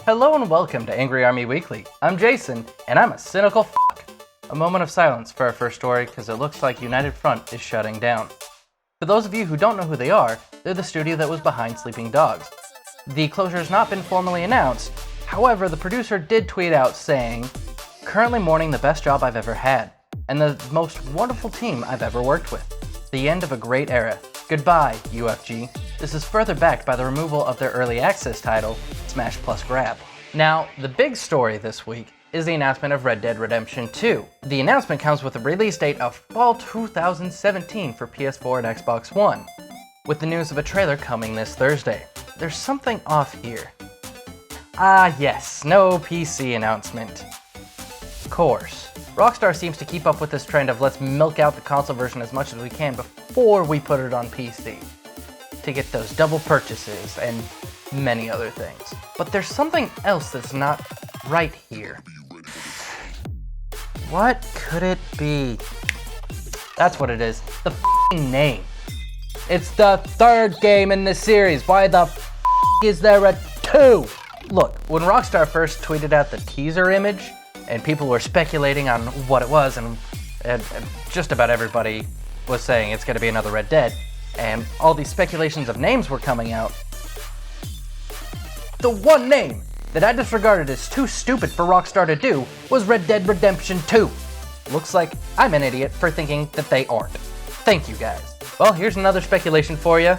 Hello and welcome to Angry Army Weekly. I'm Jayson, and I'm a cynical fuck. A moment of silence for our first story, because it looks like United Front is shutting down. For those of you who don't know who they are, they're the studio that was behind Sleeping Dogs. The closure has not been formally announced, however, the producer did tweet out saying, "Currently mourning the best job I've ever had, and the most wonderful team I've ever worked with. The end of a great era. Goodbye, UFG." This is further backed by the removal of their early access title, Smash Plus Grab. Now, the big story this week is the announcement of Red Dead Redemption 2. The announcement comes with a release date of fall 2017 for PS4 and Xbox One, with the news of a trailer coming this Thursday. There's something off here. Ah yes, no PC announcement. Of course. Rockstar seems to keep up with this trend of let's milk out the console version as much as we can before we put it on PC, to get those double purchases and many other things. But there's something else that's not right here. What could it be? That's what it is. The f***ing name. It's the third game in the series. Why the f*** is there a 2? Look, when Rockstar first tweeted out the teaser image, and people were speculating on what it was, and just about everybody was saying it's gonna be another Red Dead, and all these speculations of names were coming out, the one name that I disregarded as too stupid for Rockstar to do was Red Dead Redemption 2. Looks like I'm an idiot for thinking that they aren't. Thank you guys. Well, here's another speculation for you.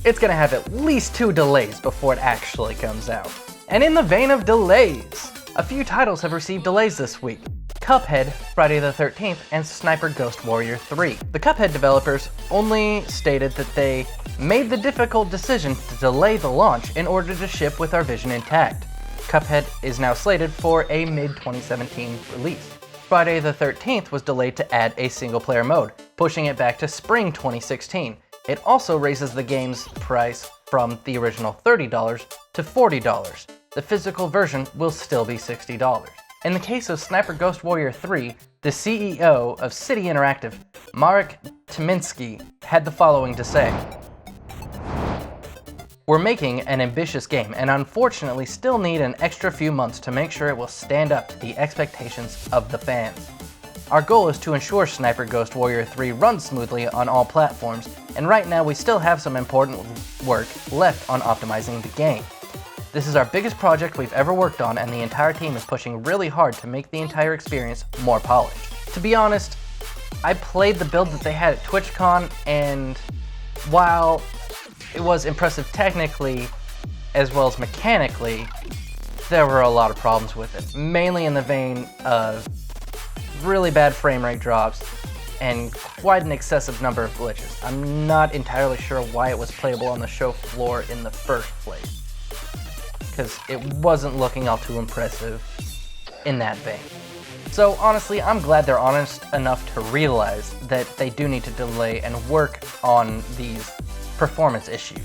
It's gonna have at least 2 delays before it actually comes out. And in the vein of delays, a few titles have received delays this week. Cuphead, Friday the 13th, and Sniper Ghost Warrior 3. The Cuphead developers only stated that they made the difficult decision to delay the launch in order to ship with our vision intact. Cuphead is now slated for a mid-2017 release. Friday the 13th was delayed to add a single-player mode, pushing it back to spring 2016. It also raises the game's price from the original $30 to $40. The physical version will still be $60. In the case of Sniper Ghost Warrior 3, the CEO of City Interactive, Marek Tymiński, had the following to say. "We're making an ambitious game and unfortunately still need an extra few months to make sure it will stand up to the expectations of the fans. Our goal is to ensure Sniper Ghost Warrior 3 runs smoothly on all platforms, and right now we still have some important work left on optimizing the game. This is our biggest project we've ever worked on, and the entire team is pushing really hard to make the entire experience more polished." To be honest, I played the build that they had at TwitchCon, and while it was impressive technically as well as mechanically, there were a lot of problems with it, mainly in the vein of really bad frame rate drops and quite an excessive number of glitches. I'm not entirely sure why it was playable on the show floor in the first place, because it wasn't looking all too impressive in that vein. So honestly, I'm glad they're honest enough to realize that they do need to delay and work on these performance issues.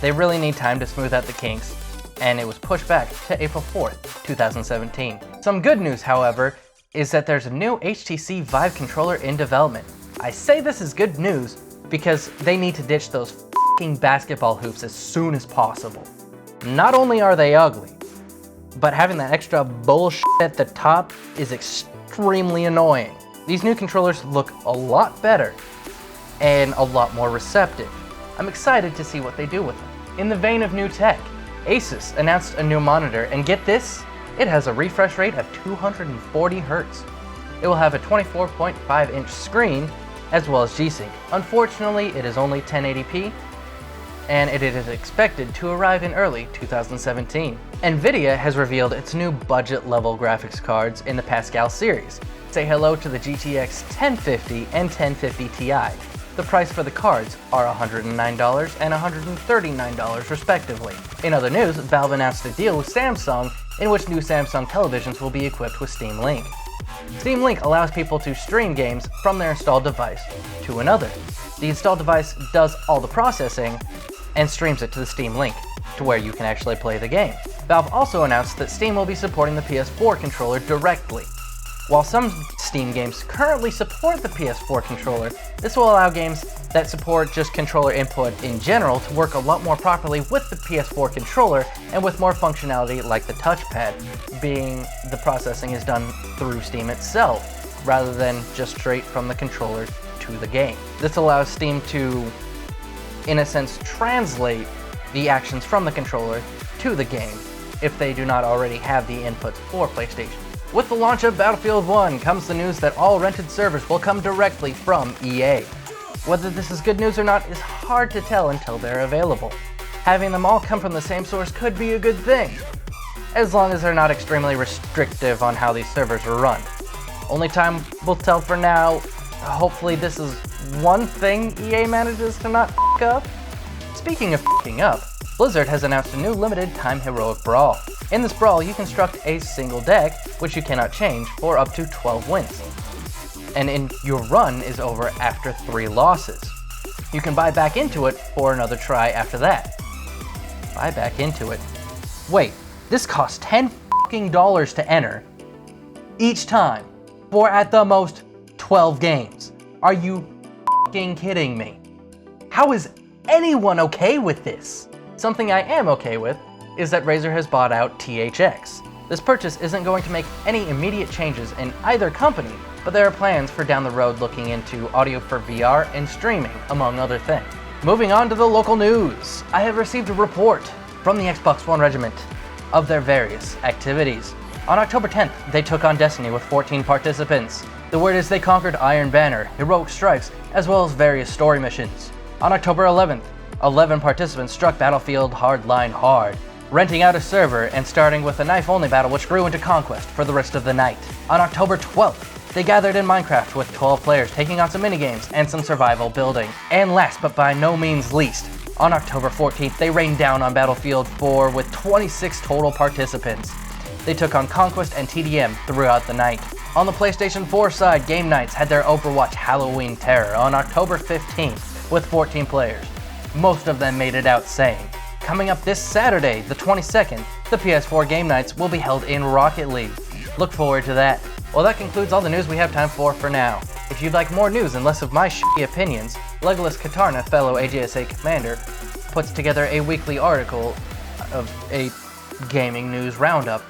They really need time to smooth out the kinks, and it was pushed back to April 4th, 2017. Some good news, however, is that there's a new HTC Vive controller in development. I say this is good news because they need to ditch those f***ing basketball hoops as soon as possible. Not only are they ugly, but having that extra bullshit at the top is extremely annoying. These new controllers look a lot better and a lot more receptive. I'm excited to see what they do with them. In the vein of new tech, ASUS announced a new monitor, and get this, it has a refresh rate of 240 Hz. It will have a 24.5-inch screen as well as G-Sync. Unfortunately, it is only 1080p, and it is expected to arrive in early 2017. Nvidia has revealed its new budget-level graphics cards in the Pascal series. Say hello to the GTX 1050 and 1050 Ti. The price for the cards are $109 and $139 respectively. In other news, Valve announced a deal with Samsung in which new Samsung televisions will be equipped with Steam Link. Steam Link allows people to stream games from their installed device to another. The installed device does all the processing and streams it to the Steam Link, to where you can actually play the game. Valve also announced that Steam will be supporting the PS4 controller directly. While some Steam games currently support the PS4 controller, this will allow games that support just controller input in general to work a lot more properly with the PS4 controller and with more functionality like the touchpad, being the processing is done through Steam itself, rather than just straight from the controller to the game. This allows Steam to, in a sense, translate the actions from the controller to the game if they do not already have the inputs for PlayStation. With the launch of Battlefield 1 comes the news that all rented servers will come directly from EA. Whether this is good news or not is hard to tell until they're available. Having them all come from the same source could be a good thing, as long as they're not extremely restrictive on how these servers are run. Only time will tell for now. Hopefully this is one thing EA manages to not f**k up. Speaking of f**king up, Blizzard has announced a new limited time heroic brawl. In this brawl, you construct a single deck, which you cannot change, for up to 12 wins. And your run is over after 3 losses. You can buy back into it for another try after that. Buy back into it. Wait, this costs $10 to enter each time for at the most 12 games. Are you f**king kidding me? How is anyone okay with this? Something I am okay with is that Razer has bought out THX. This purchase isn't going to make any immediate changes in either company, but there are plans for down the road looking into audio for VR and streaming, among other things. Moving on to the local news, I have received a report from the Xbox One Regiment of their various activities. On October 10th, they took on Destiny with 14 participants. The word is they conquered Iron Banner, Heroic Strikes, as well as various story missions. On October 11th, 11 participants struck Battlefield Hardline hard, renting out a server and starting with a knife-only battle which grew into Conquest for the rest of the night. On October 12th, they gathered in Minecraft with 12 players taking on some minigames and some survival building. And last but by no means least, on October 14th, they rained down on Battlefield 4 with 26 total participants. They took on Conquest and TDM throughout the night. On the PlayStation 4 side, Game Nights had their Overwatch Halloween Terror on October 15th with 14 players. Most of them made it out sane. Coming up this Saturday, the 22nd, the PS4 Game Nights will be held in Rocket League. Look forward to that. Well, that concludes all the news we have time for now. If you'd like more news and less of my shitty opinions, Legolas Katarna, fellow AJSA commander, puts together a weekly article of a gaming news roundup,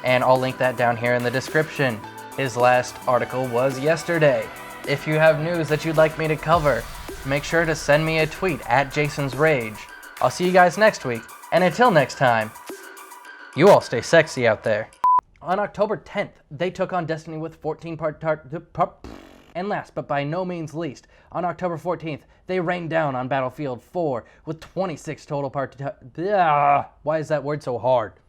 and I'll link that down here in the description. His last article was yesterday. If you have news that you'd like me to cover, make sure to send me a tweet at Jaysons Rage. I'll see you guys next week, and until next time, you all stay sexy out there. On October 10th, they took on Destiny with 14 and last but by no means least, on October 14th, they rained down on Battlefield 4 with 26 total why is that word so hard?